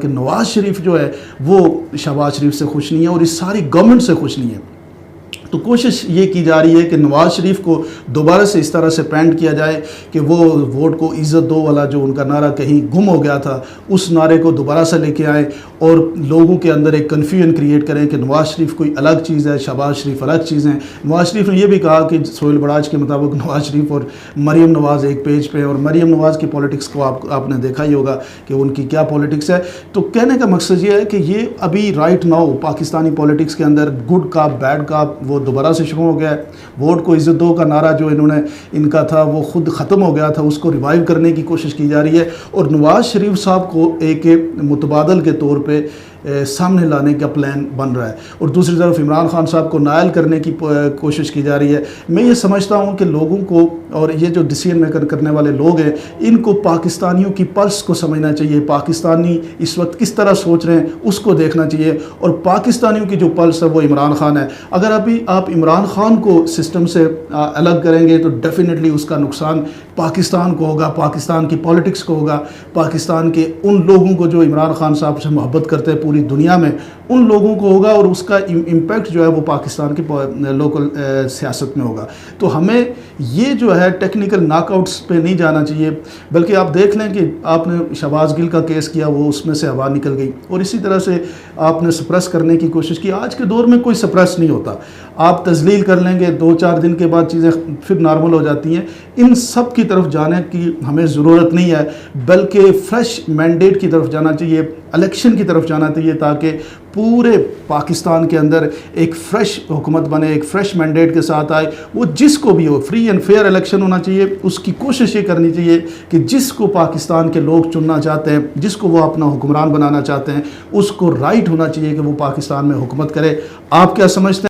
کہ نواز شریف جو ہے وہ شہباز شریف سے خوش نہیں ہے اور اس ساری گورنمنٹ سے خوش نہیں ہے۔ تو کوشش یہ کی جا رہی ہے کہ نواز شریف کو دوبارہ سے اس طرح سے پینٹ کیا جائے کہ وہ ووٹ کو عزت دو والا جو ان کا نعرہ کہیں گم ہو گیا تھا اس نعرے کو دوبارہ سے لے کے آئیں اور لوگوں کے اندر ایک کنفیوژن کریٹ کریں کہ نواز شریف کوئی الگ چیز ہے، شہباز شریف الگ چیز ہیں۔ نواز شریف نے یہ بھی کہا کہ سہیل بڑاج کے مطابق نواز شریف اور مریم نواز ایک پیج پہ، اور مریم نواز کی پولیٹکس کو آپ نے دیکھا ہی ہوگا کہ ان کی کیا پولیٹکس ہے۔ تو کہنے کا مقصد یہ ہے کہ یہ ابھی رائٹ ناؤ پاکستانی پولیٹکس کے اندر گڈ کاپ بیڈ کاپ وہ دوبارہ سے شروع ہو گیا ہے۔ ووٹ کو عزت دو کا نعرہ جو ان کا تھا وہ خود ختم ہو گیا تھا، اس کو ریوائیو کرنے کی کوشش کی جا رہی ہے اور نواز شریف صاحب کو ایک متبادل کے طور پہ سامنے لانے کا پلان بن رہا ہے، اور دوسری طرف عمران خان صاحب کو نائل کرنے کی کوشش کی جا رہی ہے۔ میں یہ سمجھتا ہوں کہ لوگوں کو اور یہ جو ڈیسیژن میکر کرنے والے لوگ ہیں ان کو پاکستانیوں کی پلس کو سمجھنا چاہیے، پاکستانی اس وقت کس طرح سوچ رہے ہیں اس کو دیکھنا چاہیے، اور پاکستانیوں کی جو پلس ہے وہ عمران خان ہے۔ اگر ابھی آپ عمران خان کو سسٹم سے الگ کریں گے تو ڈیفینیٹلی اس کا نقصان پاکستان کو ہوگا، پاکستان کی پولیٹکس کو ہوگا، پاکستان کے ان لوگوں کو جو عمران خان صاحب سے محبت کرتے ہیں پوری دنیا میں ان لوگوں کو ہوگا، اور اس کا امپیکٹ جو ہے وہ پاکستان کی لوکل سیاست میں ہوگا۔ تو ہمیں یہ جو ہے ٹیکنیکل ناک آؤٹس پہ نہیں جانا چاہیے، بلکہ آپ دیکھ لیں کہ آپ نے شہباز گل کا کیس کیا، وہ اس میں سے ہوا نکل گئی، اور اسی طرح سے آپ نے سپریس کرنے کی کوشش کی۔ آج کے دور میں کوئی سپریس نہیں ہوتا، آپ تذلیل کر لیں گے 2-4 دن کے بعد چیزیں پھر نارمل ہو جاتی ہیں۔ ان سب کی طرف جانے کی ہمیں ضرورت نہیں ہے، بلکہ فریش مینڈیٹ کی طرف جانا چاہیے، الیکشن کی طرف جانا چاہیے، تاکہ پورے پاکستان کے اندر ایک فریش حکومت بنے، ایک فریش مینڈیٹ کے ساتھ آئے۔ وہ جس کو بھی ہو، فری اینڈ فیئر الیکشن ہونا چاہیے، اس کی کوشش یہ کرنی چاہیے کہ جس کو پاکستان کے لوگ چننا چاہتے ہیں، جس کو وہ اپنا حکمران بنانا چاہتے ہیں، اس کو رائٹ ہونا چاہیے کہ وہ پاکستان میں حکومت کرے۔ آپ کیا سمجھتے ہیں؟